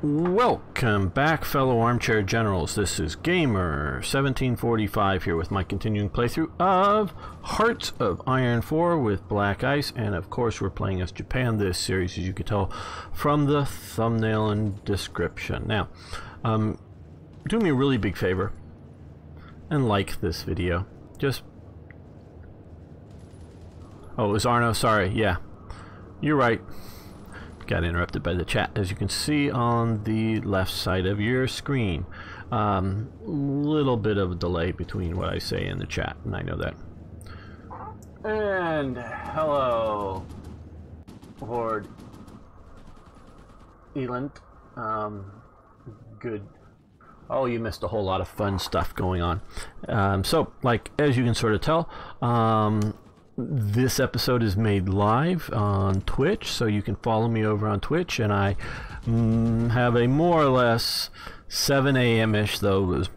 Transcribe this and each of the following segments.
Welcome back, fellow armchair generals. This is Gamer1745 here with my continuing playthrough of Hearts of Iron 4 with Black Ice, and of course we're playing as Japan this series, as you can tell from the thumbnail and description. Now, do me a really big favor and like this video. Just... oh, it was Arno, sorry, yeah. You're right. Got interrupted by the chat, as you can see on the left side of your screen. Little bit of a delay between what I say and the chat, and I know that. And hello, Horde Eland. Good. Oh, you missed a whole lot of fun stuff going on. So, like, as you can sort of tell, this episode is made live on Twitch, so you can follow me over on Twitch, and I have a more or less 7 a.m.-ish, though it was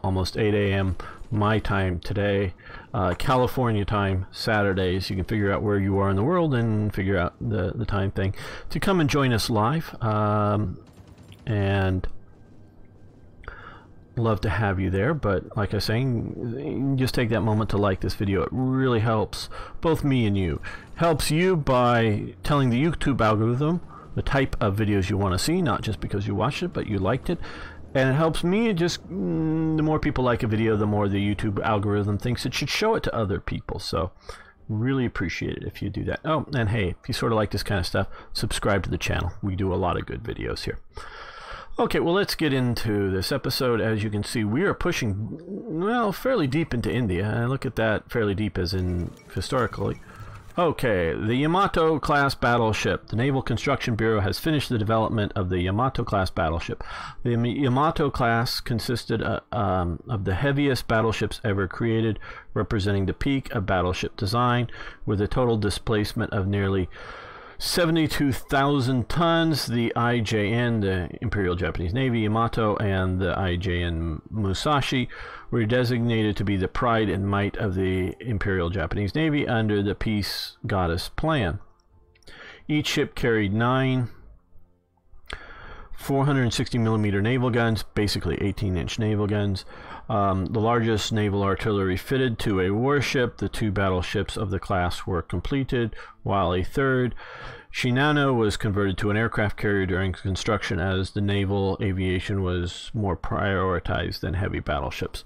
almost 8 a.m. my time today, California time, Saturdays. You can figure out where you are in the world and figure out the time thing to come and join us live, and love to have you there. But like I was saying, just take that moment to like this video. It really helps both me and you. Helps you by telling the YouTube algorithm the type of videos you want to see, not just because you watched it but you liked it. And it helps me just, the more people like a video, the more the YouTube algorithm thinks it should show it to other people. So really appreciate it if you do that. Oh, and hey, if you sort of like this kind of stuff, subscribe to the channel. We do a lot of good videos here. Okay, well, let's get into this episode. As you can see, we are pushing, well, fairly deep into India. And look at that, fairly deep as in historically. Okay, the Yamato-class battleship. The Naval Construction Bureau has finished the development of the Yamato-class battleship. The Yamato-class consisted of the heaviest battleships ever created, representing the peak of battleship design, with a total displacement of nearly 72,000 tons. The IJN, the Imperial Japanese Navy, Yamato, and the IJN Musashi were designated to be the pride and might of the Imperial Japanese Navy under the Peace Goddess Plan. Each ship carried 9 460mm naval guns, basically 18-inch naval guns. The largest naval artillery fitted to a warship. The 2 battleships of the class were completed, while a third, Shinano, was converted to an aircraft carrier during construction, as the naval aviation was more prioritized than heavy battleships.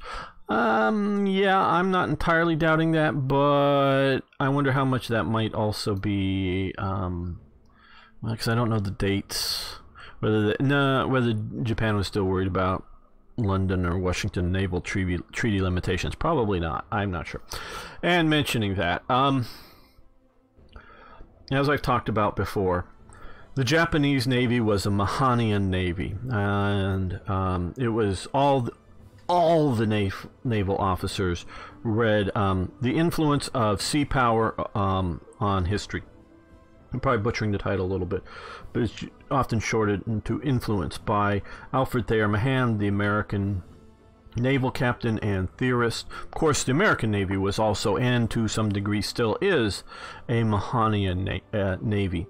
Yeah, I'm not entirely doubting that, but I wonder how much that might also be, well, because I don't know the dates. Whether Japan was still worried about London or Washington naval treaty limitations. Probably not. I'm not sure. And mentioning that, as I've talked about before, the Japanese Navy was a Mahanian Navy, and it was all the naval officers read the influence of sea power on history. I'm probably butchering the title a little bit, but it's often shorted into Influence, by Alfred Thayer Mahan, the American naval captain and theorist. Of course, the American Navy was also, and to some degree still is, a Mahanian Navy.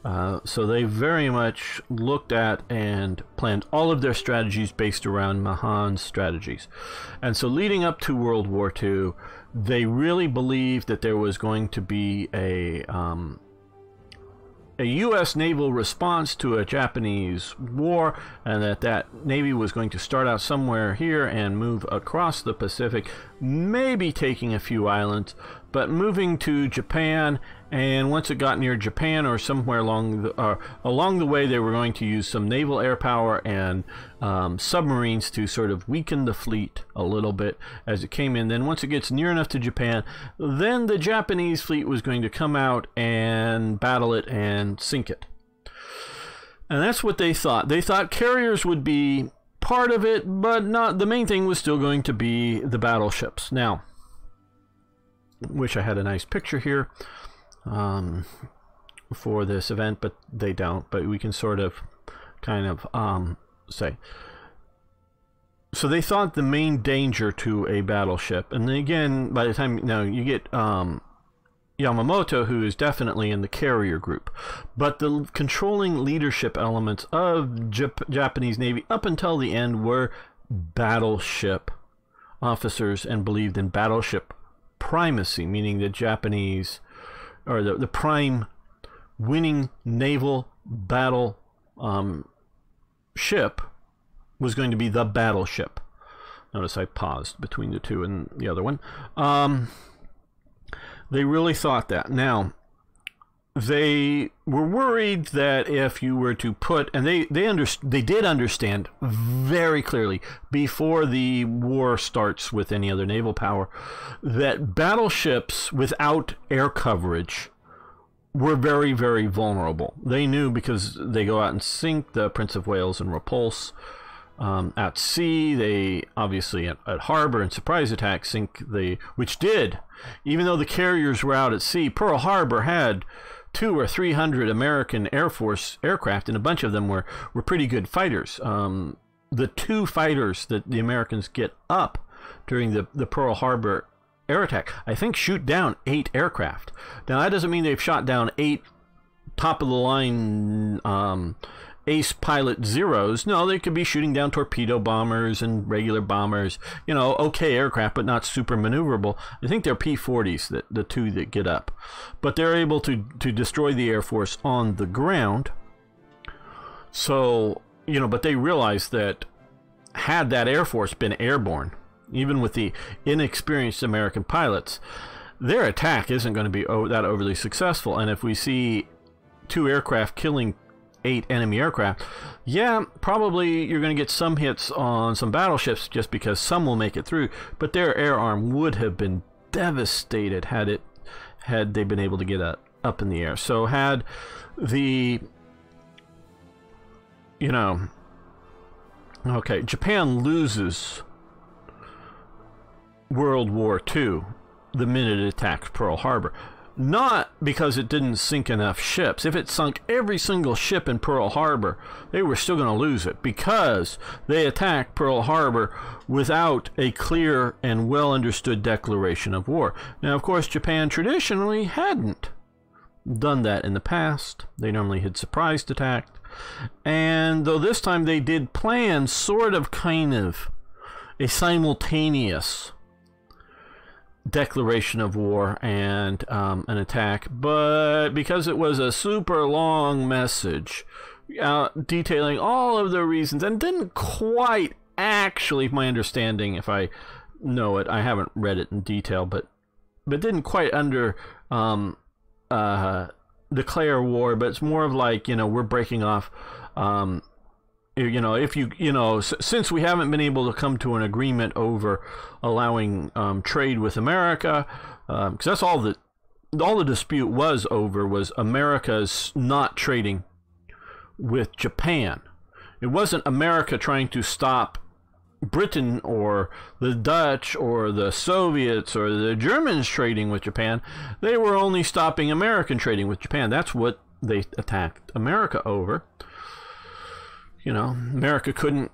So they very much looked at and planned all of their strategies based around Mahan's strategies. And so leading up to World War II, they really believed that there was going to be a U.S. naval response to a Japanese war, and that Navy was going to start out somewhere here and move across the Pacific, maybe taking a few islands, but moving to Japan. And once it got near Japan, or somewhere along the way, they were going to use some naval air power and submarines to sort of weaken the fleet a little bit as it came in. Then once it gets near enough to Japan, then the Japanese fleet was going to come out and battle it and sink it. And that's what they thought. They thought carriers would be part of it, but not. The main thing was still going to be the battleships. Now, wish I had a nice picture here for this event, but they don't. But we can sort of kind of say, so they thought the main danger to a battleship, and then again, by the time you get Yamamoto, who is definitely in the carrier group. But the controlling leadership elements of Japanese Navy up until the end were battleship officers and believed in battleship primacy, meaning the Japanese, or the prime winning naval battle ship was going to be the battleship. Notice I paused between the two and the other one. They really thought that. Now, they were worried that if you were to put, and they did understand very clearly before the war starts with any other naval power, that battleships without air coverage were very, very vulnerable. They knew, because they go out and sink the Prince of Wales and Repulse. At sea, they obviously at harbor and surprise attack sink which did, even though the carriers were out at sea. Pearl Harbor had 200 or 300 American Air Force aircraft, and a bunch of them were pretty good fighters. The 2 fighters that the Americans get up during the Pearl Harbor air attack, I think, shoot down 8 aircraft. Now, that doesn't mean they've shot down 8 top-of-the-line ace pilot zeros. No, they could be shooting down torpedo bombers and regular bombers, you know, okay aircraft, but not super maneuverable. I think they're P-40s, the 2 that get up. But they're able to destroy the Air Force on the ground. So, you know, but they realized that had that Air Force been airborne, even with the inexperienced American pilots, their attack isn't going to be that overly successful. And if we see 2 aircraft killing 8 enemy aircraft, yeah, probably you're going to get some hits on some battleships, just because some will make it through, but their air arm would have been devastated had they been able to get up in the air. So had the, you know, okay, Japan loses World War II the minute it attacks Pearl Harbor. Not because it didn't sink enough ships. If it sunk every single ship in Pearl Harbor, they were still going to lose it, because they attacked Pearl Harbor without a clear and well understood declaration of war. Now, of course, Japan traditionally hadn't done that in the past. They normally had surprise attacked. And though this time they did plan sort of kind of a simultaneous declaration of war and an attack, but because it was a super long message detailing all of the reasons, and didn't quite actually, my understanding, if I know it, I haven't read it in detail, but didn't quite declare war, but it's more of like, you know, we're breaking off, you know, if you know, since we haven't been able to come to an agreement over allowing trade with America, because that's all the dispute was over, was America's not trading with Japan. It wasn't America trying to stop Britain or the Dutch or the Soviets or the Germans trading with Japan. They were only stopping American trading with Japan. That's what they attacked America over. You know, America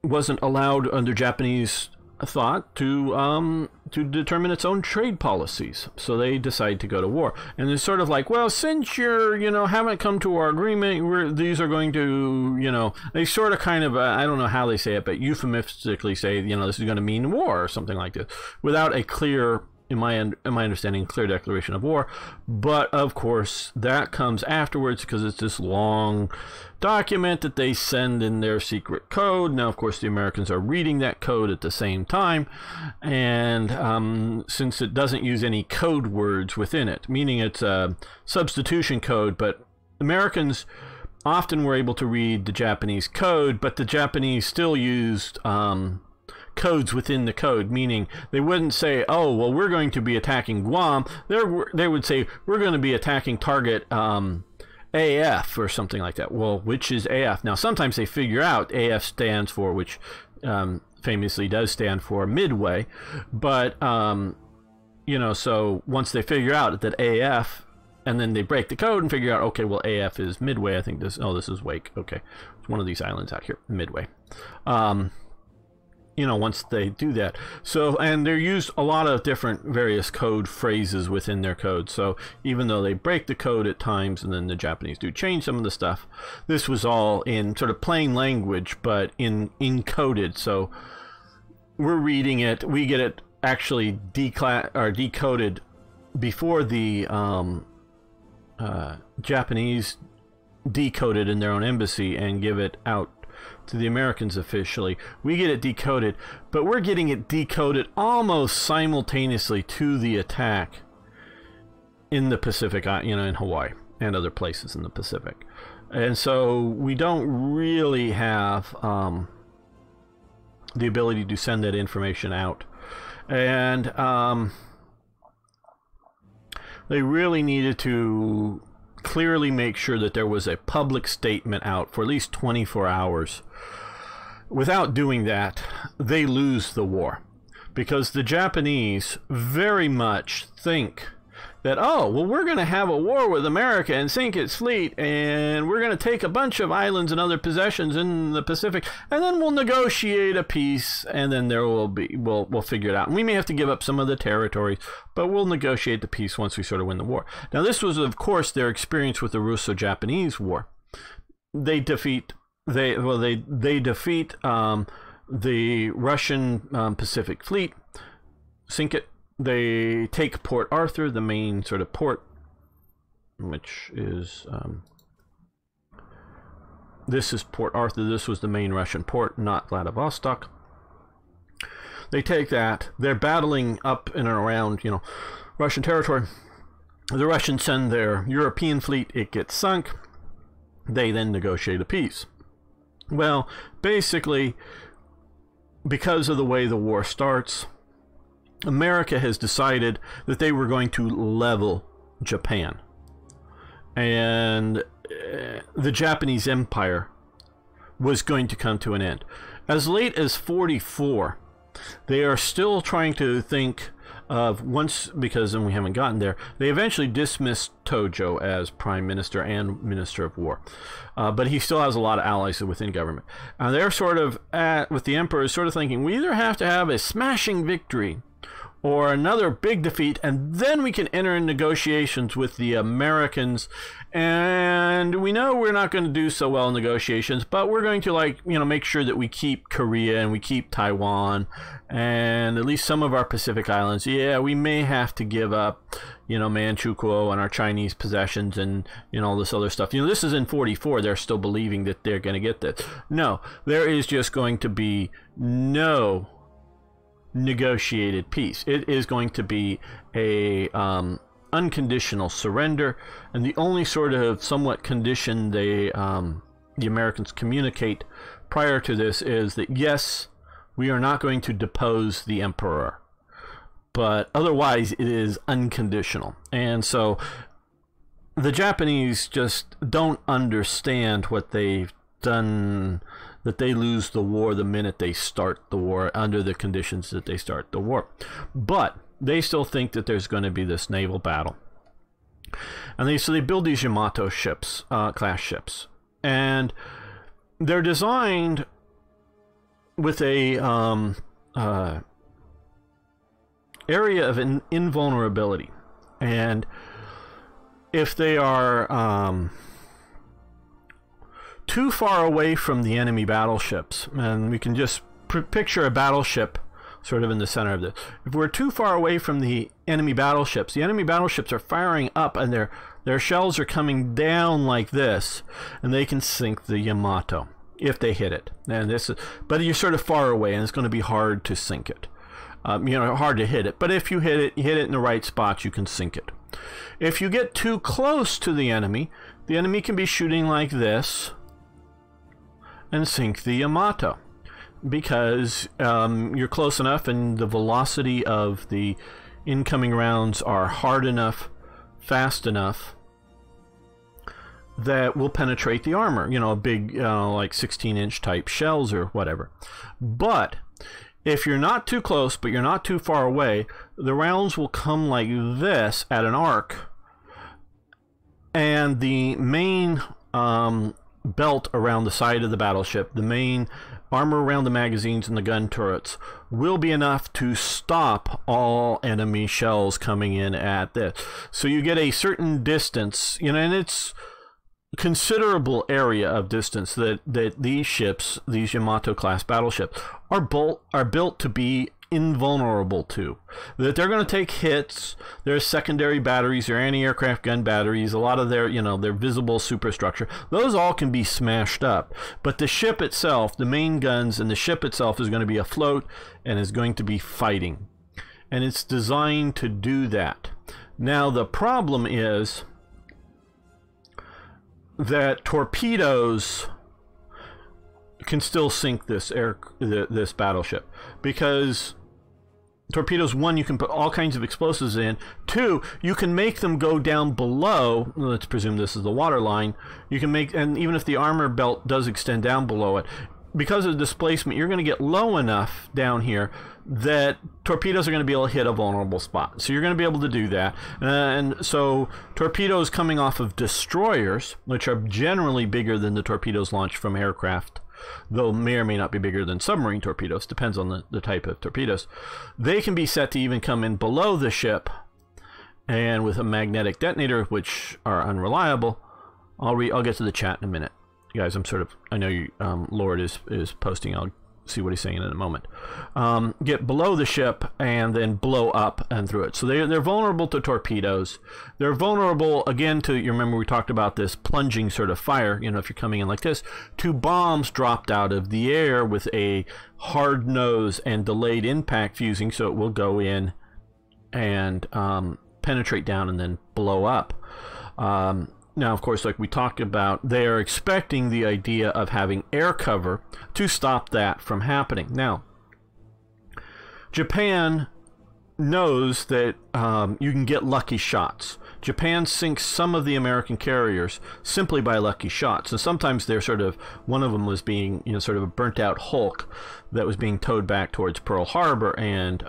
wasn't allowed under Japanese thought to determine its own trade policies. So they decided to go to war. And it's sort of like, well, since you know, haven't come to our agreement, these are going to, you know, they sort of kind of, I don't know how they say it, but euphemistically say, you know, this is going to mean war or something like this, without a clear, in my understanding, clear declaration of war. But of course that comes afterwards, because it's this long document that they send in their secret code. Now, of course, the Americans are reading that code at the same time, and since it doesn't use any code words within it, meaning it's a substitution code, but Americans often were able to read the Japanese code, but the Japanese still used codes within the code, meaning they wouldn't say, oh, well, we're going to be attacking Guam. They would say, we're going to be attacking target AF or something like that. Well, which is AF? Now, sometimes they figure out AF stands for, which famously does stand for Midway, but you know, so once they figure out that AF, and then they break the code and figure out, okay, well, AF is Midway. I think this is Wake. Okay, it's one of these islands out here, Midway. you know, once they do that. So, and they're used a lot of different various code phrases within their code. So even though they break the code at times, and then the Japanese do change some of the stuff, this was all in sort of plain language, but encoded. So we're reading it, we get it actually decoded before the Japanese decode it in their own embassy and give it out to the Americans officially. We get it decoded, but we're getting it decoded almost simultaneously to the attack in the Pacific, you know, in Hawaii and other places in the Pacific. And so we don't really have the ability to send that information out. And they really needed to clearly make sure that there was a public statement out for at least 24 hours. Without doing that, they lose the war, because the Japanese very much think that, oh, well, we're going to have a war with America and sink its fleet, and we're going to take a bunch of islands and other possessions in the Pacific, and then we'll negotiate a peace, and then there will be, we'll figure it out. And we may have to give up some of the territories, but we'll negotiate the peace once we sort of win the war. Now, this was, of course, their experience with the Russo-Japanese War. They defeat the Russian Pacific Fleet, sink it. They take Port Arthur, the main sort of port, which is this is Port Arthur. This was the main Russian port, not Vladivostok. They take that. They're battling up in and around, you know, Russian territory. The Russians send their European fleet. It gets sunk. They then negotiate a peace. Well, basically, because of the way the war starts, America has decided that they were going to level Japan. And the Japanese Empire was going to come to an end. As late as 44, they are still trying to think of once, because then we haven't gotten there, they eventually dismissed Tojo as Prime Minister and Minister of War. But he still has a lot of allies within government. And they're sort of, with the Emperor, sort of thinking, we either have to have a smashing victory or another big defeat, and then we can enter in negotiations with the Americans. And we know we're not going to do so well in negotiations, but we're going to, like, you know, make sure that we keep Korea and we keep Taiwan and at least some of our Pacific islands. Yeah, we may have to give up, you know, Manchukuo and our Chinese possessions and, you know, all this other stuff. You know, this is in 44. They're still believing that they're going to get this. No, there is just going to be no negotiated peace. It is going to be a unconditional surrender, and the only sort of somewhat condition they the Americans communicate prior to this is that, yes, we are not going to depose the emperor, but otherwise it is unconditional. And so the Japanese just don't understand what they've done, that they lose the war the minute they start the war, under the conditions that they start the war. But they still think that there's going to be this naval battle. And so they build these Yamato ships, class ships. And they're designed with a area of invulnerability. And if they are too far away from the enemy battleships, and we can just picture a battleship sort of in the center of this. If we're too far away from the enemy battleships are firing up, and their shells are coming down like this, and they can sink the Yamato if they hit it. And this is, but you're sort of far away, and it's going to be hard to sink it. You know, hard to hit it. But if you hit it in the right spots, you can sink it. If you get too close to the enemy can be shooting like this and sink the Yamato, because you're close enough and the velocity of the incoming rounds are hard enough, fast enough, that will penetrate the armor. You know, a big, like 16-inch type shells or whatever. But if you're not too close, but you're not too far away, the rounds will come like this at an arc, and the main belt around the side of the battleship, the main armor around the magazines and the gun turrets will be enough to stop all enemy shells coming in at this. So you get a certain distance, you know, and it's considerable area of distance that these ships, these Yamato-class battleships, are built to be invulnerable to. That they're going to take hits. There's secondary batteries, their anti-aircraft gun batteries, a lot of their, you know, their visible superstructure. Those all can be smashed up. But the ship itself, the main guns and the ship itself is going to be afloat and is going to be fighting. And it's designed to do that. Now the problem is that torpedoes can still sink this this battleship, because torpedoes, one, you can put all kinds of explosives in. Two, you can make them go down below. Let's presume this is the water line. You can make, and even if the armor belt does extend down below it, because of displacement, you're going to get low enough down here that torpedoes are going to be able to hit a vulnerable spot. So you're going to be able to do that. And so torpedoes coming off of destroyers, which are generally bigger than the torpedoes launched from aircraft, though may or may not be bigger than submarine torpedoes, depends on the type of torpedoes, they can be set to even come in below the ship, and with a magnetic detonator, which are unreliable. I'll get to the chat in a minute. Guys, I know you, Lord is posting. I'll see what he's saying in a moment. Get below the ship and then blow up and through it. So they're vulnerable to torpedoes. They're vulnerable, again, to, you remember we talked about this plunging sort of fire, you know, if you're coming in like this, to bombs dropped out of the air with a hard nose and delayed impact fusing, so it will go in and penetrate down and then blow up. Now, of course, like we talked about, they are expecting the idea of having air cover to stop that from happening. Now, Japan knows that you can get lucky shots. Japan sinks some of the American carriers simply by lucky shots. And sometimes they're sort of, one of them was being, you know, sort of a burnt out hulk that was being towed back towards Pearl Harbor, and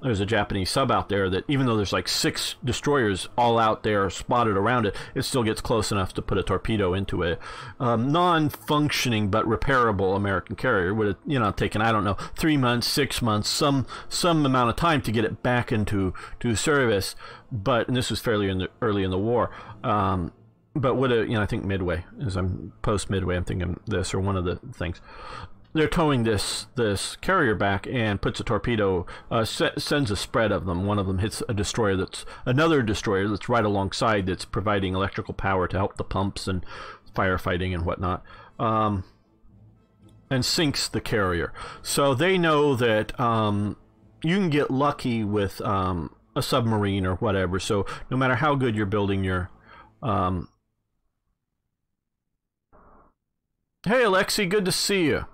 there's a Japanese sub out there that, even though there's like 6 destroyers all out there spotted around it, it still gets close enough to put a torpedo into a non-functioning but repairable American carrier. Would have, you know, taken, I don't know, 3 months, 6 months, some amount of time to get it back into service. But, and this was fairly early in the war. But would have, you know, I think Midway, as I'm post-Midway, I'm thinking this, or one of the things. They're towing this carrier back and puts a torpedo, sends a spread of them. One of them hits a destroyer another destroyer that's right alongside, that's providing electrical power to help the pumps and firefighting and whatnot, and sinks the carrier. So they know that you can get lucky with a submarine or whatever. So no matter how good you're building your hey Alexi, good to see you.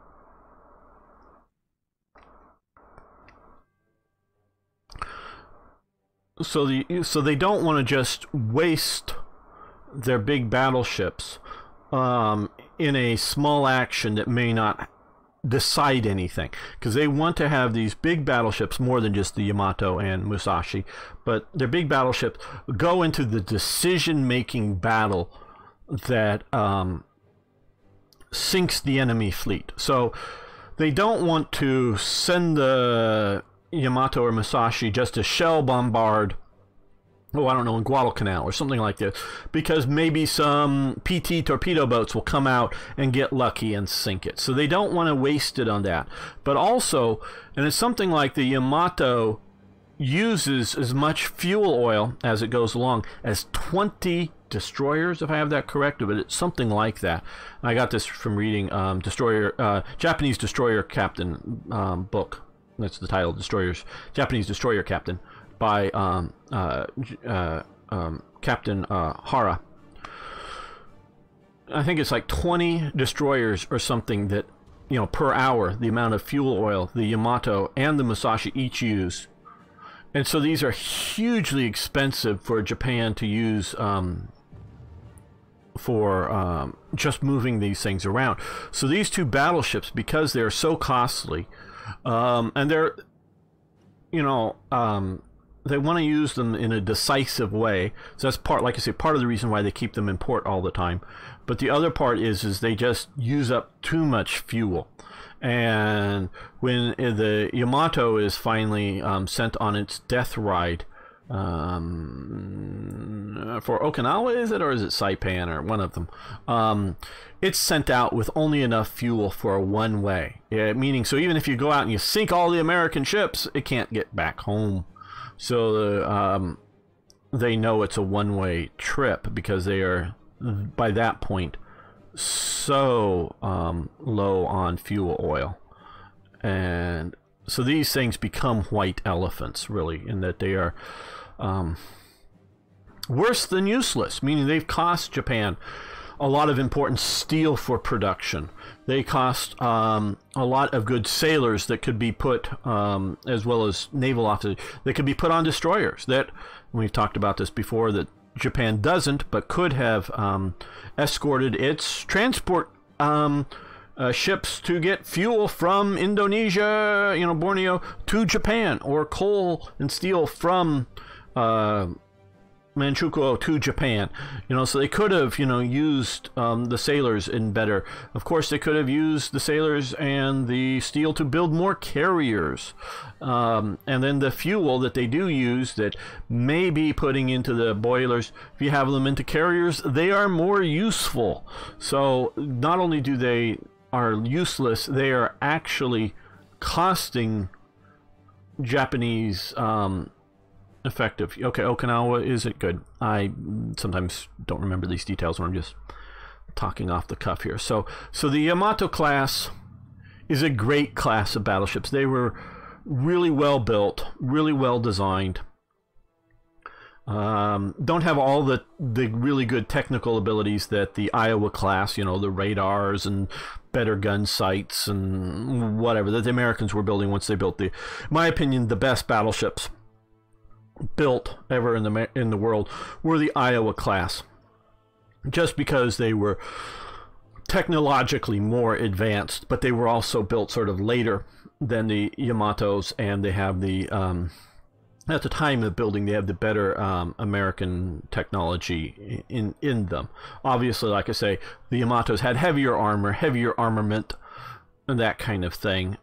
So they don't want to just waste their big battleships in a small action that may not decide anything, because they want to have these big battleships, more than just the Yamato and Musashi, but their big battleships go into the decision-making battle that sinks the enemy fleet. So they don't want to send the Yamato or Musashi just to shell bombard, oh, I don't know, in Guadalcanal or something like this, because maybe some PT torpedo boats will come out and get lucky and sink it. So they don't want to waste it on that. But also, and it's something like the Yamato uses as much fuel oil as it goes along as 20 destroyers, if I have that correct, but it's something like that. I got this from reading Japanese Destroyer Captain book. That's the title, Japanese Destroyer Captain, by Captain Hara. I think it's like 20 destroyers or something that, you know, per hour, the amount of fuel oil the Yamato and the Musashi each use. And so these are hugely expensive for Japan to use for just moving these things around. So these two battleships, because they're so costly, and they're, you know, they want to use them in a decisive way. So that's part, like I say, part of the reason why they keep them in port all the time. But the other part is they just use up too much fuel. And when the Yamato is finally sent on its death ride for Okinawa, is it, or is it Saipan, or one of them? It's sent out with only enough fuel for a one-way. Yeah, meaning, so even if you go out and you sink all the American ships, it can't get back home. So they know it's a one-way trip because they are, by that point, so low on fuel oil. And so these things become white elephants, really, in that they are worse than useless, meaning they've cost Japan a lot of important steel for production. They cost a lot of good sailors that could be put, as well as naval officers, that could be put on destroyers. That, we've talked about this before, that Japan doesn't, but could have escorted its transport ships to get fuel from Indonesia, Borneo, to Japan, or coal and steel from Manchukuo to Japan. So they could have, used the sailors in better. Of course, they could have used the sailors and the steel to build more carriers. And then the fuel that they do use, that may be putting into the boilers, if you have them into carriers, they are more useful. So not only do they are useless, they are actually costing Japanese effective. Okay, Okinawa isn't good. I sometimes don't remember these details when I'm just talking off the cuff here. So the Yamato-class is a great class of battleships. They were really well built, really well designed. Don't have all the really good technical abilities that the Iowa class, the radars and better gun sights and whatever that the Americans were building once they built in my opinion, the best battleships built ever in the world were the Iowa class, just because they were technologically more advanced, but they were also built sort of later than the Yamatos, and they have the at the time of building, they have the better American technology in them. Obviously, like I say, the Yamatos had heavier armor, heavier armament, and that kind of thing.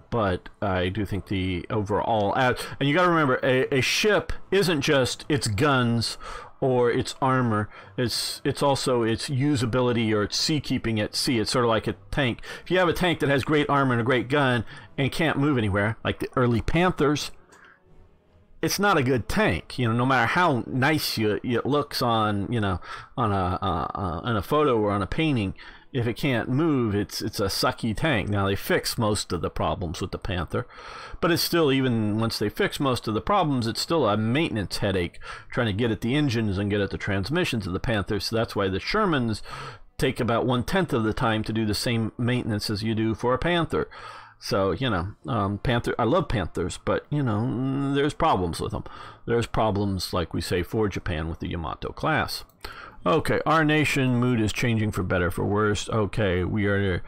But I do think the overall, and you got to remember, a ship isn't just its guns or its armor. It's also its usability or its seakeeping at sea. It's sort of like a tank. If you have a tank that has great armor and a great gun and can't move anywhere, like the early Panthers, it's not a good tank. No matter how nice it looks on on a photo or on a painting, if it can't move, it's a sucky tank. Now, they fixed most of the problems with the Panther, but it's still, even once they fix most of the problems, it's still a maintenance headache trying to get at the engines and get at the transmissions of the Panther. So that's why the Shermans take about 1/10 of the time to do the same maintenance as you do for a Panther. So, Panther, I love Panthers, but, there's problems with them. There's problems, like we say, for Japan with the Yamato class. Okay, our nation mood is changing for better, for worse. Okay, we're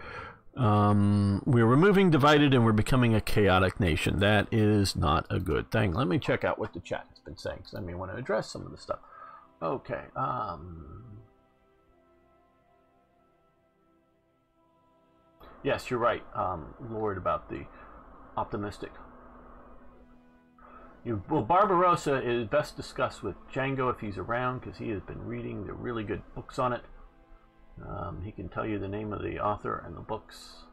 removing divided, and we're becoming a chaotic nation. That is not a good thing. Let me check out what the chat has been saying, because I may want to address some of the stuff. Okay, yes, you're right, Lord, about the optimistic. Well, Barbarossa is best discussed with Django if he's around, because he has been reading the really good books on it. He can tell you the name of the author and the books.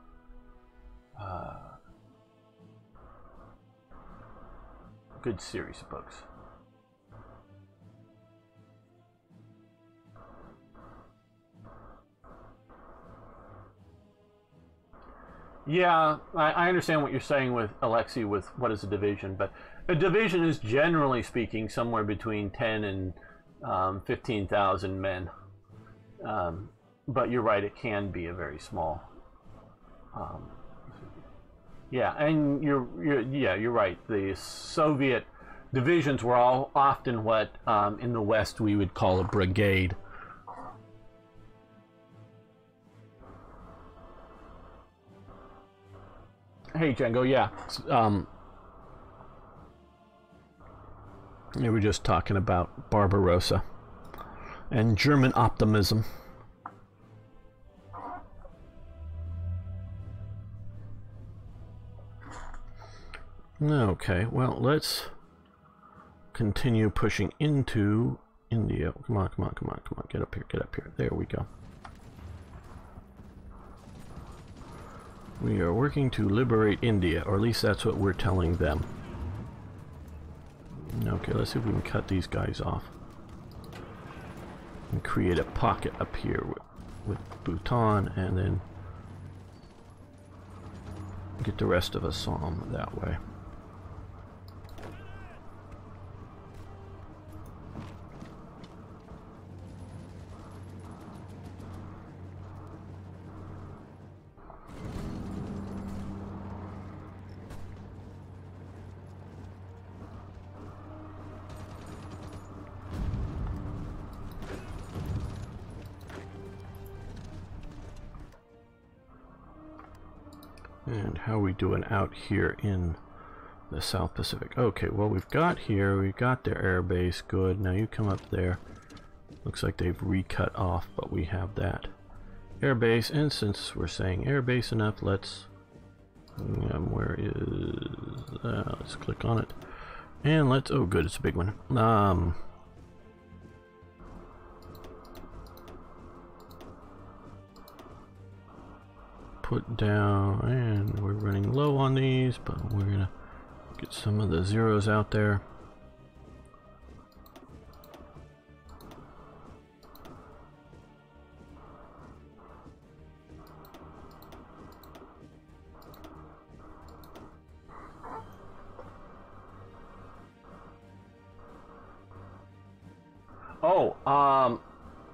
Good series of books. Yeah, I understand what you're saying with Alexei, with what is a division, but a division is, generally speaking, somewhere between 10 and 15,000 men. But you're right, it can be a very small. Yeah, and you're right. The Soviet divisions were all often what in the West we would call a brigade. Hey, Django, yeah. They were just talking about Barbarossa and German optimism. Okay, well, let's continue pushing into India. Come on, come on, come on, come on. Get up here, get up here. There we go. We are working to liberate India, or at least that's what we're telling them. Okay, let's see if we can cut these guys off. And create a pocket up here with Bhutan, and then get the rest of Assam that way. And how are we doing out here in the South Pacific? Okay, well, we've got their air base. Good. Now you come up there. Looks like they've recut off, but we have that air base. And since we're saying air base enough, let's where is let's click on it, and let's, oh good, it's a big one. Put down, and we're running low on these, but we're gonna get some of the zeros out there.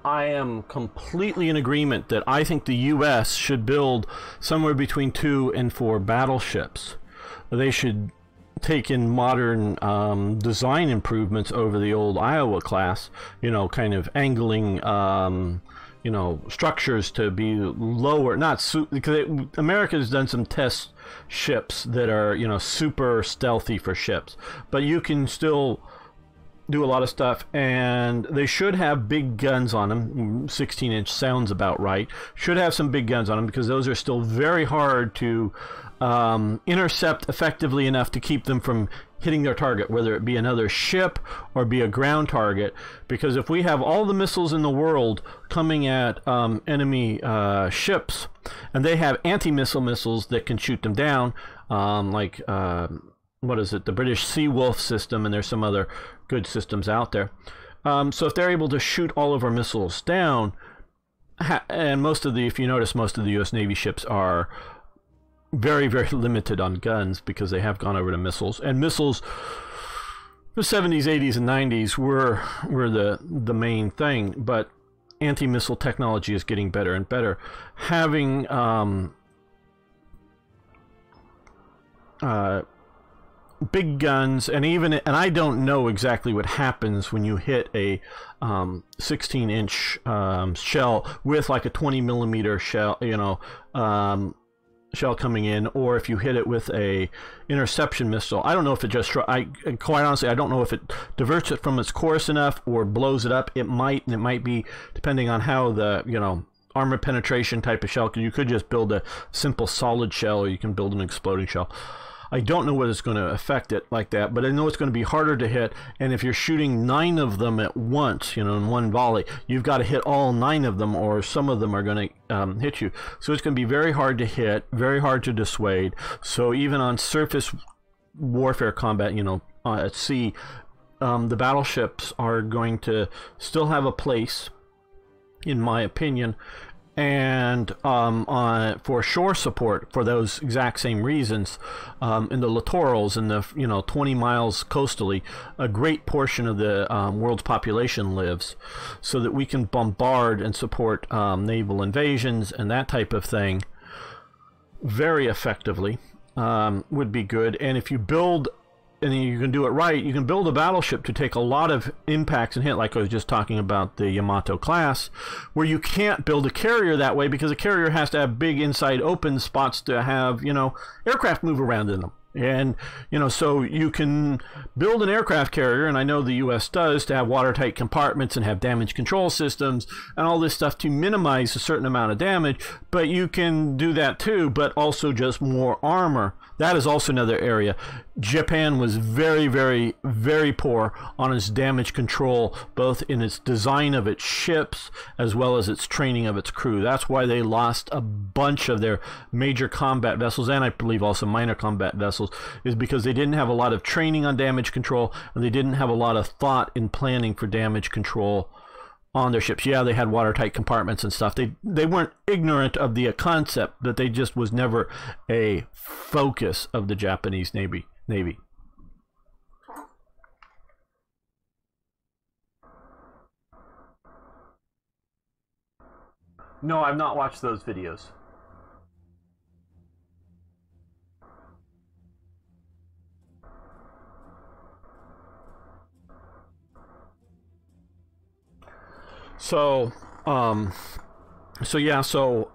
I am completely in agreement that I think the U.S. should build somewhere between 2 and 4 battleships. They should take in modern design improvements over the old Iowa-class, you know, kind of angling, you know, structures to be lower, because America has done some test ships that are, you know, super stealthy for ships, but you can still do a lot of stuff, and they should have big guns on them. 16-inch sounds about right. Should have some big guns on them, because those are still very hard to intercept effectively enough to keep them from hitting their target, whether it be another ship or be a ground target. Because if we have all the missiles in the world coming at enemy ships, and they have anti-missile missiles that can shoot them down, like what is it, the British Seawolf system, and there's some other good systems out there. So if they're able to shoot all of our missiles down, and most of the, if you notice, most of the U.S. Navy ships are very, very limited on guns because they have gone over to missiles. And missiles, the 70s, 80s, and 90s were the main thing, but anti-missile technology is getting better and better. Having big guns, and I don't know exactly what happens when you hit a 16-inch shell with like a 20mm shell, you know, shell coming in, or if you hit it with a interception missile. I don't know if it just, quite honestly, I don't know if it diverts it from its course enough or blows it up. It might, and it might be depending on how the, you know, armor penetration type of shell, because you could just build a simple solid shell, or you can build an exploding shell. I don't know whether it's going to affect it like that, but I know it's going to be harder to hit, and if you're shooting 9 of them at once, you know, in one volley, you've got to hit all 9 of them, or some of them are going to hit you. So it's going to be very hard to hit, very hard to dissuade. So even on surface warfare combat, you know, at sea, the battleships are going to still have a place, in my opinion, and for shore support for those exact same reasons. In the littorals, in the, you know, 20 miles coastally, a great portion of the world's population lives, so that we can bombard and support naval invasions and that type of thing very effectively. Would be good. And if you build, and you can do it right, you can build a battleship to take a lot of impacts and hit, like I was just talking about the Yamato-class, where you can't build a carrier that way, because a carrier has to have big inside open spots to have, you know, aircraft move around in them. And, you know, so you can build an aircraft carrier, and I know the U.S. does, to have watertight compartments and have damage control systems and all this stuff to minimize a certain amount of damage. But you can do that too, but also just more armor. That is also another area. Japan was very, very, very poor on its damage control, both in its design of its ships as well as its training of its crew. That's why they lost a bunch of their major combat vessels, and I believe also minor combat vessels, is because they didn't have a lot of training on damage control, and they didn't have a lot of thought in planning for damage control on their ships. Yeah, they had watertight compartments and stuff. They weren't ignorant of the concept, but they just was never a focus of the Japanese Navy. No, I've not watched those videos. So, so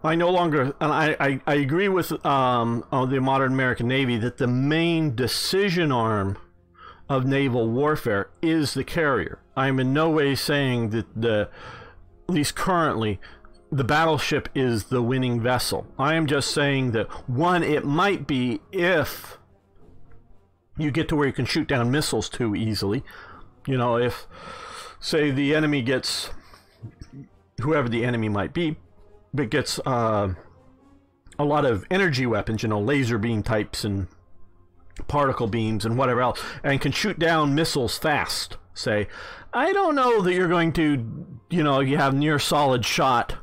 I no longer, and I agree with the modern American Navy that the main decision arm of naval warfare is the carrier. I'm in no way saying that at least currently, the battleship is the winning vessel. I am just saying that, one, it might be if you get to where you can shoot down missiles too easily. You know, if, say, the enemy gets, whoever the enemy might be, but gets a lot of energy weapons, you know, laser beam types and particle beams and whatever else, and can shoot down missiles fast, say, I don't know that you're going to, you know, you have near solid shot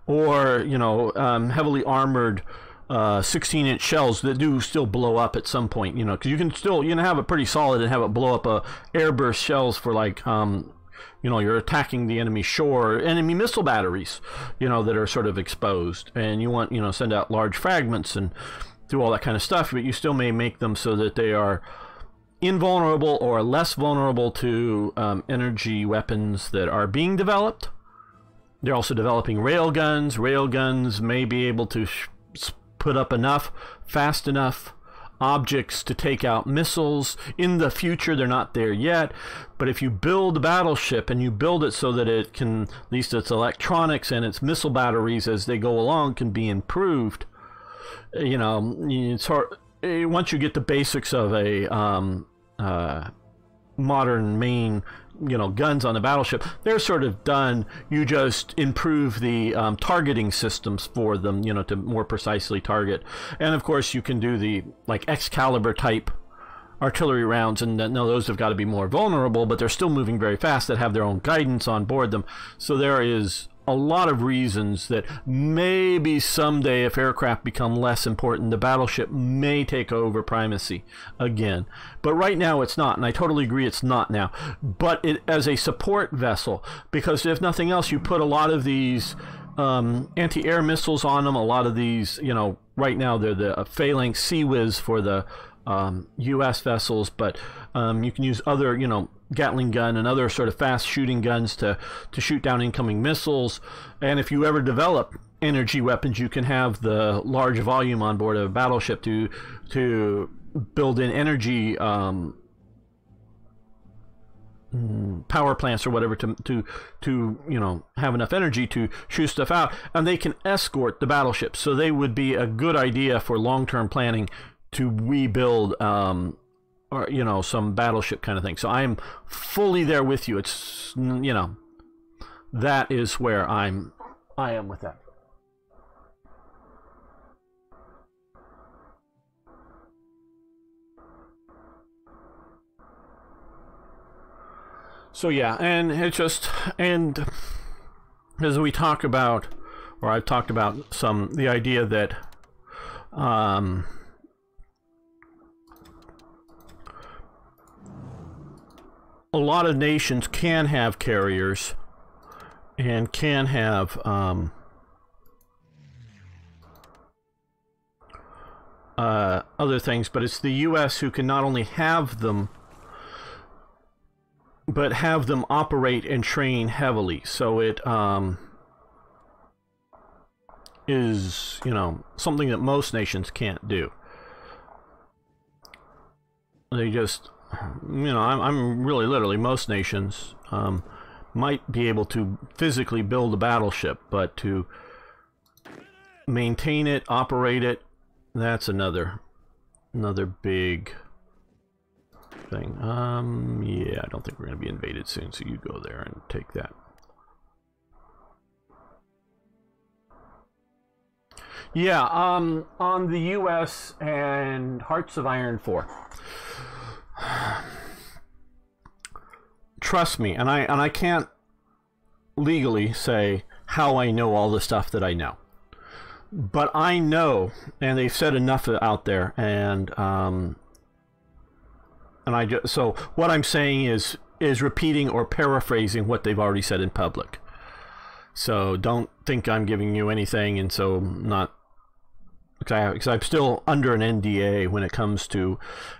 or, you know, heavily armored 16-inch shells that do still blow up at some point, you know, because you can have it pretty solid and have it blow up airburst shells for, like, you know, you're attacking the enemy shore, enemy missile batteries, you know, that are sort of exposed, and you want, you know, send out large fragments and do all that kind of stuff, but you still may make them so that they are invulnerable or less vulnerable to energy weapons that are being developed. They're also developing railguns. Railguns may be able to put up enough, fast enough objects to take out missiles. In the future, they're not there yet, but if you build a battleship and you build it so that it can, at least its electronics and its missile batteries as they go along can be improved, you know, it's hard, once you get the basics of a modern main, you know, guns on the battleship, they're sort of done. You just improve the targeting systems for them, you know, to more precisely target. And of course you can do the, like, Excalibur type artillery rounds, and no, those have got to be more vulnerable, but they're still moving very fast, that have their own guidance on board them. So there is a lot of reasons that maybe someday, if aircraft become less important, the battleship may take over primacy again. But right now it's not, and I totally agree it's not now. But it as a support vessel, because if nothing else, you put a lot of these anti-air missiles on them, a lot of these, you know, right now they're the phalanx Sea-Whiz for the U.S. vessels, but you can use other, you know, Gatling gun and other sort of fast shooting guns to shoot down incoming missiles. And if you ever develop energy weapons, you can have the large volume on board of a battleship to build in energy power plants or whatever to you know, have enough energy to shoot stuff out, and they can escort the battleship. So they would be a good idea for long-term planning to rebuild or, you know, some battleship kind of thing. So I'm fully there with you. It's, you know, that is where I am with that. So yeah, and it's just, and as we talk about, or I've talked about the idea that a lot of nations can have carriers and can have other things, but it's the U.S. who can not only have them, but have them operate and train heavily. So it is, you know, something that most nations can't do. They just, you know, I'm really literally, most nations might be able to physically build a battleship, but to maintain it, operate it, that's another big thing. Yeah, I don't think we're going to be invaded soon, so you go there and take that. Yeah, on the U.S. and Hearts of Iron 4. Trust me, and I can't legally say how I know all the stuff that I know. But I know, and they've said enough out there, and so what I'm saying is repeating or paraphrasing what they've already said in public. So don't think I'm giving you anything, and so not, because I'm still under an NDA when it comes to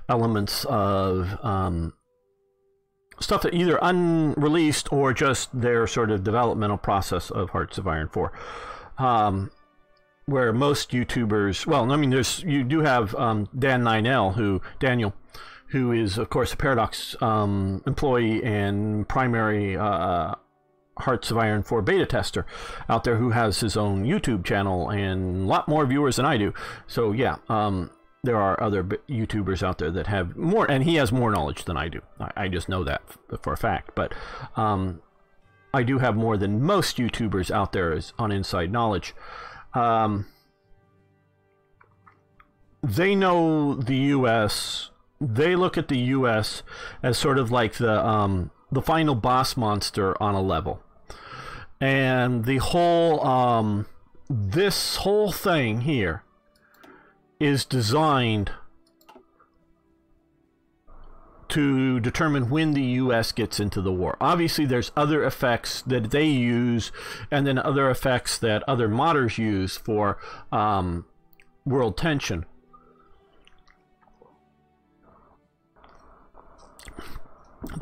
elements of stuff that either unreleased or just their sort of developmental process of Hearts of Iron 4. Where most YouTubers, well, I mean, you do have Daniel, who is, of course, a Paradox employee and primary Hearts of Iron 4 beta tester out there, who has his own YouTube channel and a lot more viewers than I do. So yeah, there are other YouTubers out there that have more, and he has more knowledge than I do. I just know that for a fact. But I do have more than most YouTubers out there on inside knowledge. They know the U.S. They look at the U.S. as sort of like the final boss monster on a level. And the whole, this whole thing here is designed to determine when the U.S. gets into the war. Obviously, there's other effects that they use, and then other effects that other modders use for world tension.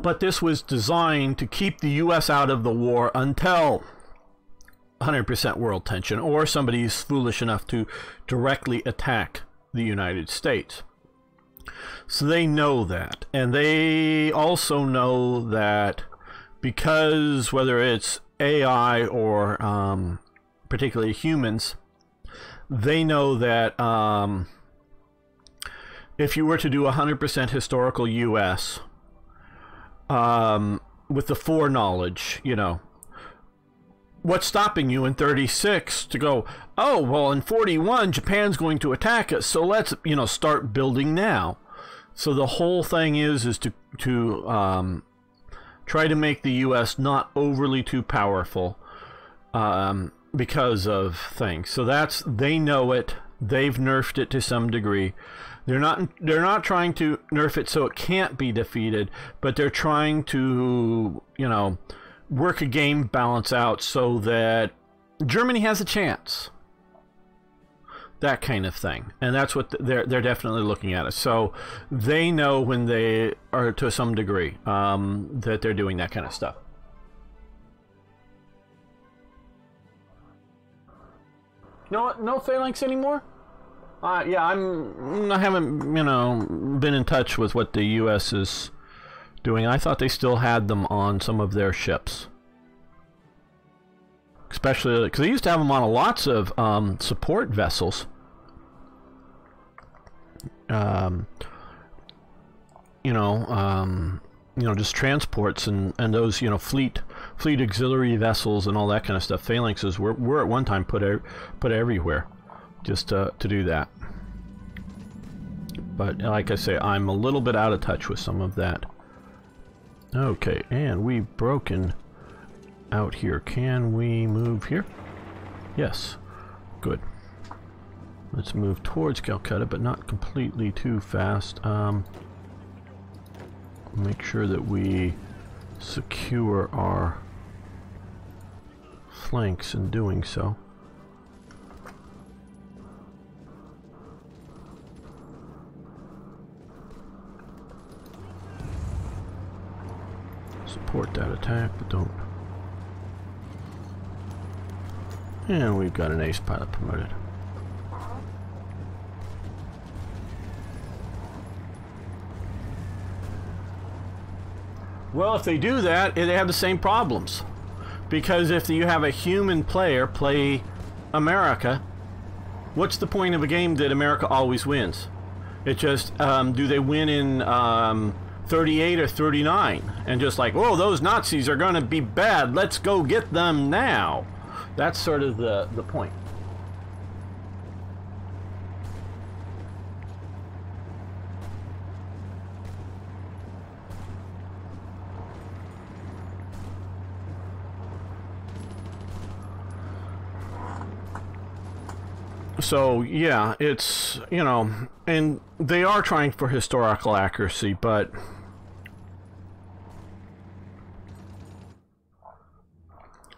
But this was designed to keep the U.S. out of the war until 100% world tension, or somebody's foolish enough to directly attack the United States. So they know that. And they also know that because whether it's AI or particularly humans, they know that if you were to do 100% historical U.S., with the foreknowledge, you know, what's stopping you in 36 to go, oh, well, in 41, Japan's going to attack us, so let's, you know, start building now. So the whole thing is to try to make the U.S. not overly too powerful because of things. So they know it. They've nerfed it to some degree. They're not trying to nerf it so it can't be defeated, but they're trying to, you know, work a game balance out so that Germany has a chance. That kind of thing. And that's what they're definitely looking at it. So they know when they are, to some degree, that they're doing that kind of stuff. No phalanx anymore? Yeah, I haven't, you know, been in touch with what the U.S. is doing. I thought they still had them on some of their ships. Especially, because they used to have them on lots of support vessels. Just transports and those, you know, fleet auxiliary vessels and all that kind of stuff. Phalanxes were at one time put everywhere, just to do that. But like I say, I'm a little bit out of touch with some of that. Okay, and we've broken out here. Can we move here? Yes. Good. Let's move towards Calcutta, but not completely too fast. Make sure that we secure our flanks in doing so. Support that attack, but don't. And we've got an ace pilot promoted. . Well, if they do that, they have the same problems. Because if you have a human player play America, what's the point of a game that America always wins? It just, do they win in 38 or 39? And just like, oh, those Nazis are going to be bad, let's go get them now. That's sort of the point. So, yeah, it's, you know, and they are trying for historical accuracy, but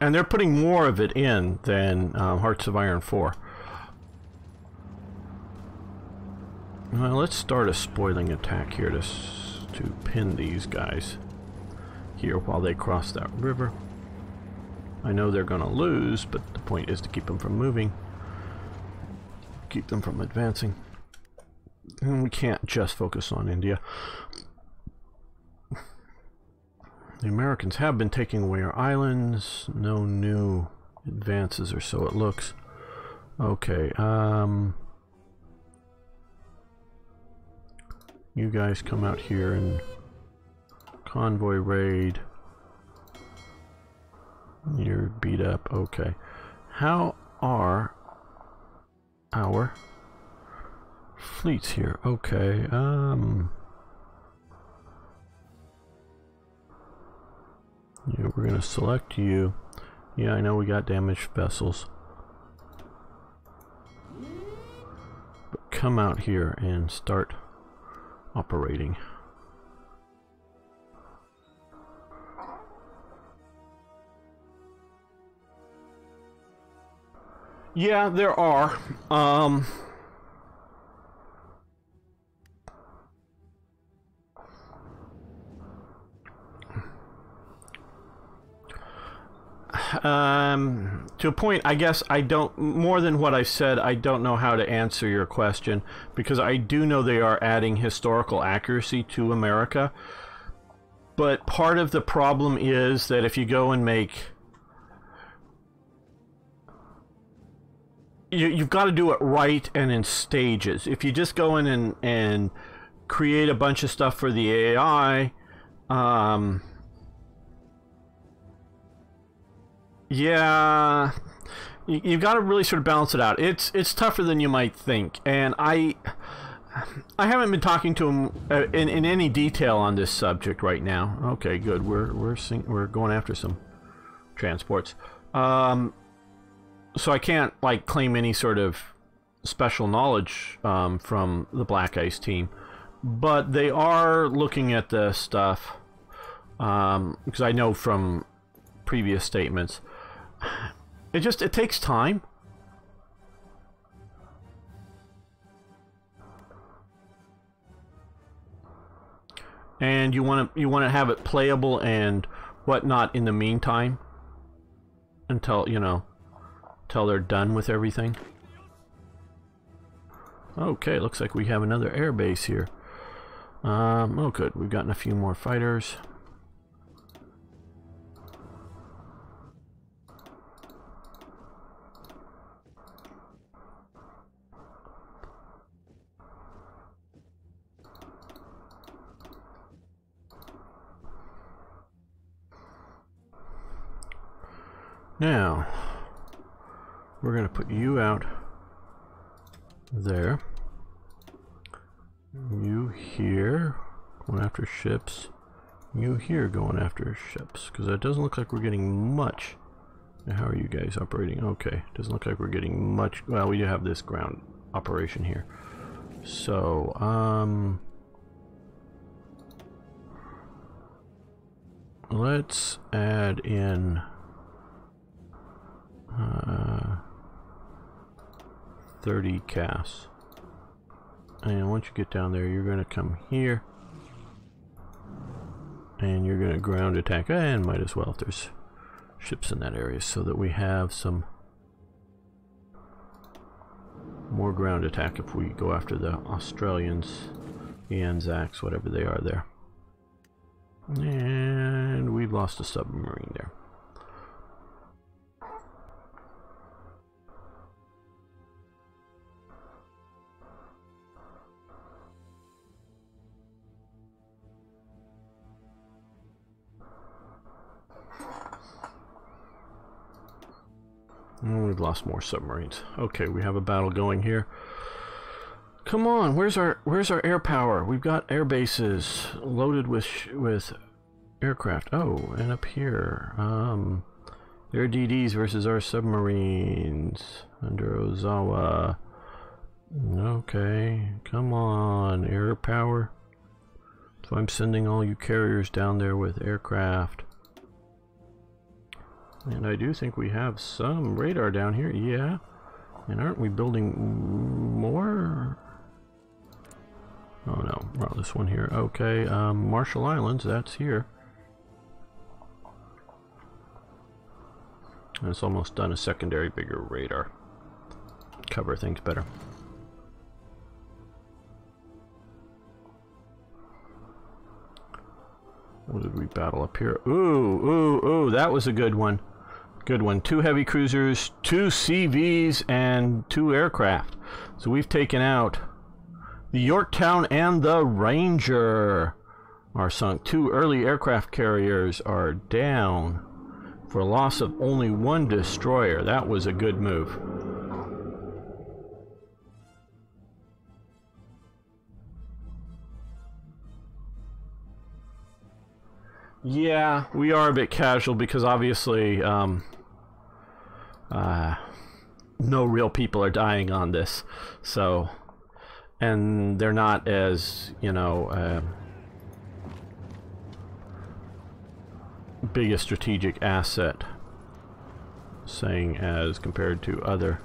and they're putting more of it in than Hearts of Iron 4. Well, let's start a spoiling attack here to pin these guys here while they cross that river. I know they're going to lose, but the point is to keep them from moving. Keep them from advancing. And we can't just focus on India. The Americans have been taking away our islands. No new advances, or so it looks. Okay, you guys come out here and convoy raid. You're beat up. Okay. How are our fleets here? Okay, yeah, we're gonna select you. Yeah, I know we got damaged vessels. But come out here and start operating. Yeah, there are. To a point, I guess I don't, more than what I said, I don't know how to answer your question, because I do know they are adding historical accuracy to America, but part of the problem is that if you go and make, you've got to do it right and in stages. If you just go in and create a bunch of stuff for the AI, yeah, you've got to really sort of balance it out. It's tougher than you might think, and I haven't been talking to him in any detail on this subject right now. Okay, good. We're going after some transports. So I can't like claim any sort of special knowledge from the Black Ice team, but they are looking at the stuff because I know from previous statements. It takes time. And you want to have it playable and whatnot in the meantime until, you know, till they're done with everything. Okay, looks like we have another air base here. Oh good, we've gotten a few more fighters. Now, we're going to put you out there. You here, going after ships. You here, going after ships. Because it doesn't look like we're getting much. Now, how are you guys operating? Okay, doesn't look like we're getting much. Well, we do have this ground operation here. So, let's add in 30 CAS. And once you get down there, you're going to come here. And you're going to ground attack. And might as well if there's ships in that area, so that we have some more ground attack if we go after the Australians, the Anzacs, whatever they are there. And we've lost a submarine there. And we've lost more submarines. Okay, we have a battle going here. Come on, where's our air power? We've got air bases loaded with aircraft. Oh, and up here, air DDs versus our submarines under Ozawa. Okay, come on, air power. So I'm sending all you carriers down there with aircraft. And I do think we have some radar down here, yeah. And aren't we building more? Oh no, well, this one here. Okay, Marshall Islands, that's here. And it's almost done a secondary bigger radar. Cover things better. What did we battle up here? Ooh, that was a good one. Good one. 2 heavy cruisers, 2 CVs, and 2 aircraft. So we've taken out the Yorktown and the Ranger are sunk. 2 early aircraft carriers are down for a loss of only 1 destroyer. That was a good move. Yeah, we are a bit casual because obviously no real people are dying on this, so, and they're not as, you know, big a strategic asset, saying as compared to other.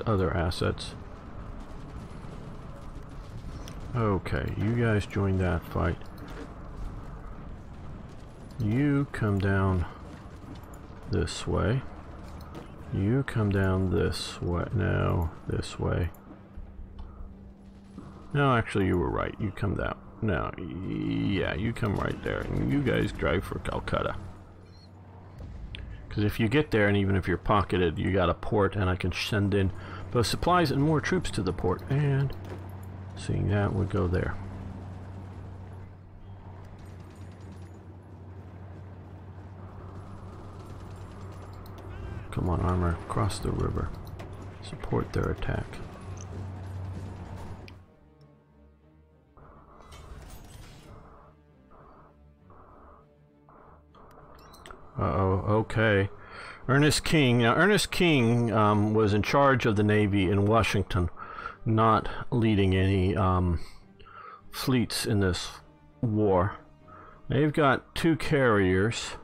Other assets. Okay, you guys join that fight. You come down this way. You come down this way. No, this way. No, actually you were right. You come down. No, yeah, you come right there. And you guys drive for Calcutta. Because if you get there, and even if you're pocketed, you got a port, and I can send in both supplies and more troops to the port. And seeing that would go there. Come on, armor, cross the river. Support their attack. Uh-oh, okay. Ernest King. Now, Ernest King was in charge of the Navy in Washington, not leading any fleets in this war. They've got 2 carriers.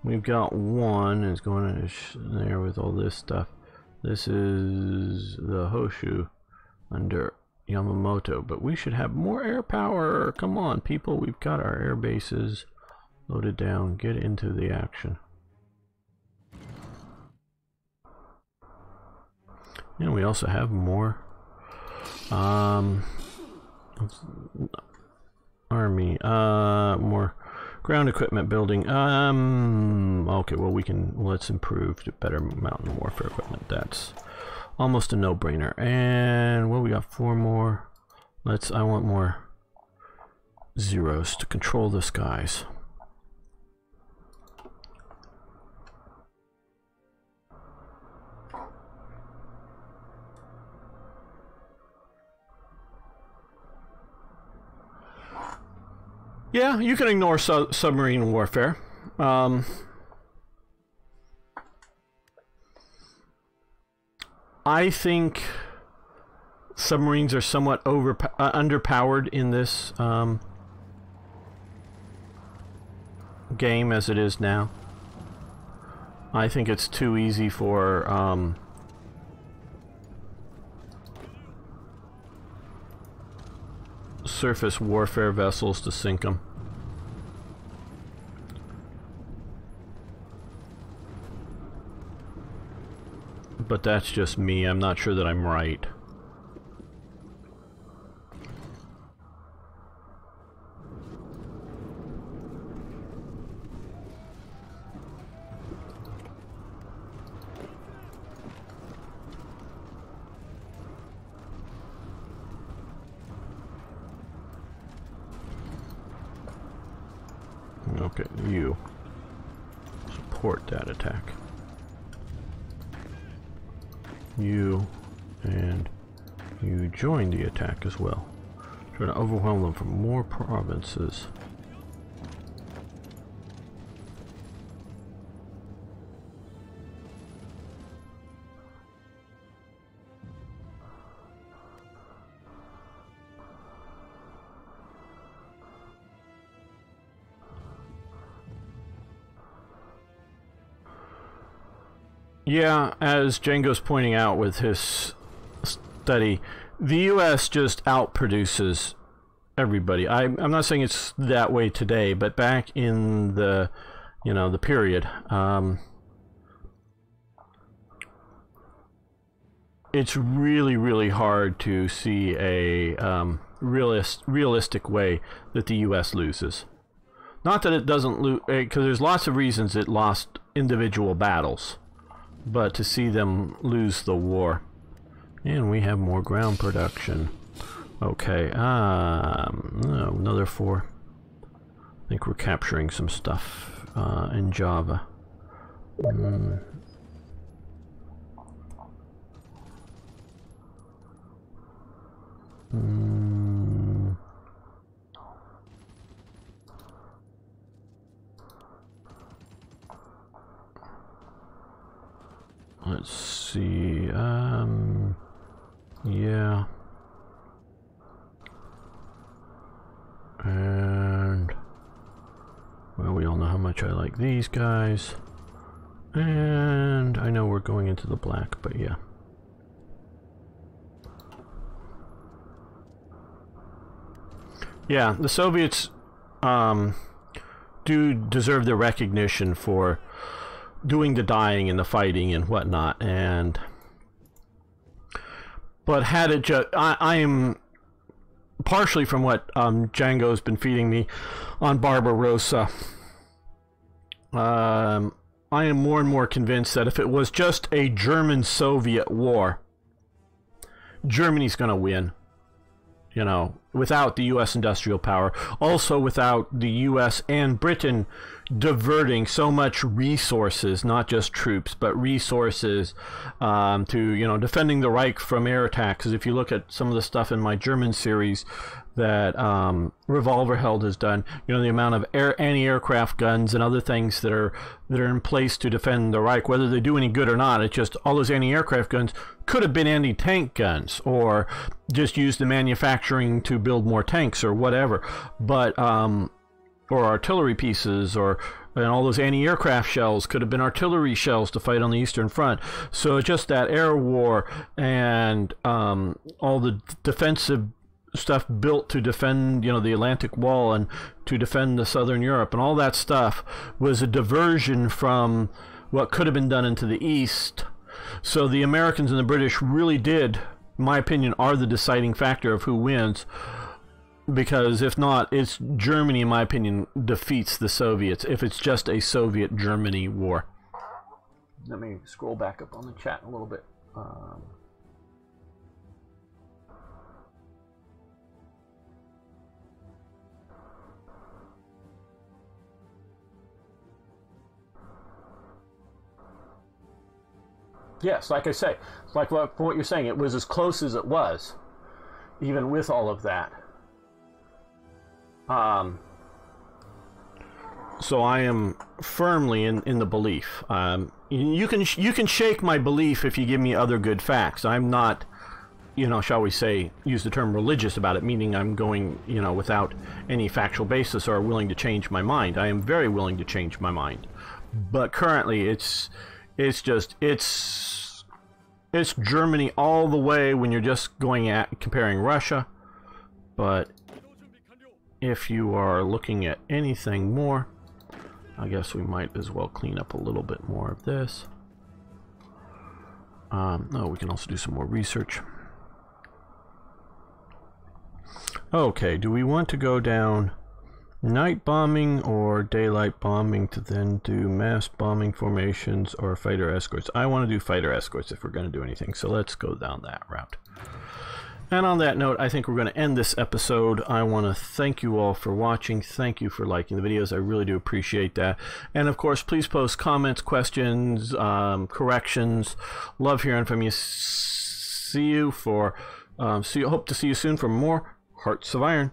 We've got 1, it's going in there with all this stuff. This is the Hoshu under Yamamoto, but we should have more air power. Come on, people, we've got our air bases loaded down. Get into the action. And we also have more army, more ground equipment building. Okay, well, let's improve to better mountain warfare equipment. That's almost a no-brainer. And well, we got 4 more. I want more zeros to control the skies. Yeah, you can ignore submarine warfare. I think submarines are somewhat underpowered in this game as it is now. I think it's too easy for surface warfare vessels to sink them. But that's just me. I'm not sure that I'm right. Okay, you support that attack. You and you join the attack as well. Trying to overwhelm them from more provinces. Yeah, as Django's pointing out with his study, the U.S. just outproduces everybody. I'm not saying it's that way today, but back in the, you know, the period, it's really, really hard to see a realistic way that the U.S. loses. Not that it doesn't lose, because there's lots of reasons it lost individual battles. But to see them lose the war. And we have more ground production. Okay, another 4. I think we're capturing some stuff in Java. Let's see, yeah. And, well, we all know how much I like these guys. And I know we're going into the black, but yeah. Yeah, the Soviets do deserve the recognition for doing the dying and the fighting and whatnot, and but had it just I am partially from what Django's been feeding me on Barbarossa. I am more and more convinced that if it was just a German-Soviet war, Germany's going to win. You know, without the U.S. industrial power, also without the U.S. and Britain diverting so much resources, not just troops, but resources to, you know, defending the Reich from air attacks. Because if you look at some of the stuff in my German series that Revolverheld has done, you know, the amount of anti-aircraft guns and other things that are in place to defend the Reich, whether they do any good or not, it's just all those anti-aircraft guns could have been anti-tank guns, or just used in manufacturing to build more tanks or whatever, but or artillery pieces, and all those anti-aircraft shells could have been artillery shells to fight on the Eastern Front. So just that air war and all the defensive stuff built to defend, you know, the Atlantic Wall and to defend the Southern Europe, and all that stuff was a diversion from what could have been done into the East. So the Americans and the British really did, in my opinion, are the deciding factor of who wins. Because if not, it's Germany, in my opinion, defeats the Soviets if it's just a Soviet-Germany war. Let me scroll back up on the chat a little bit. Yes, like I say, like what you're saying, it was as close as it was, even with all of that. So I am firmly in the belief. You can shake my belief if you give me other good facts. I'm not, you know, shall we say, use the term religious about it, meaning I'm going, you know, without any factual basis or willing to change my mind. I am very willing to change my mind, but currently it's Germany all the way when you're just going at comparing Russia. But if you are looking at anything more, I guess we might as well clean up a little bit more of this. Oh, we can also do some more research. Okay, do we want to go down night bombing or daylight bombing to then do mass bombing formations or fighter escorts? I want to do fighter escorts if we're going to do anything, so let's go down that route. And on that note, I think we're going to end this episode. I want to thank you all for watching. Thank you for liking the videos. I really do appreciate that. And of course, please post comments, questions, corrections. Love hearing from you. Hope to see you soon for more Hearts of Iron.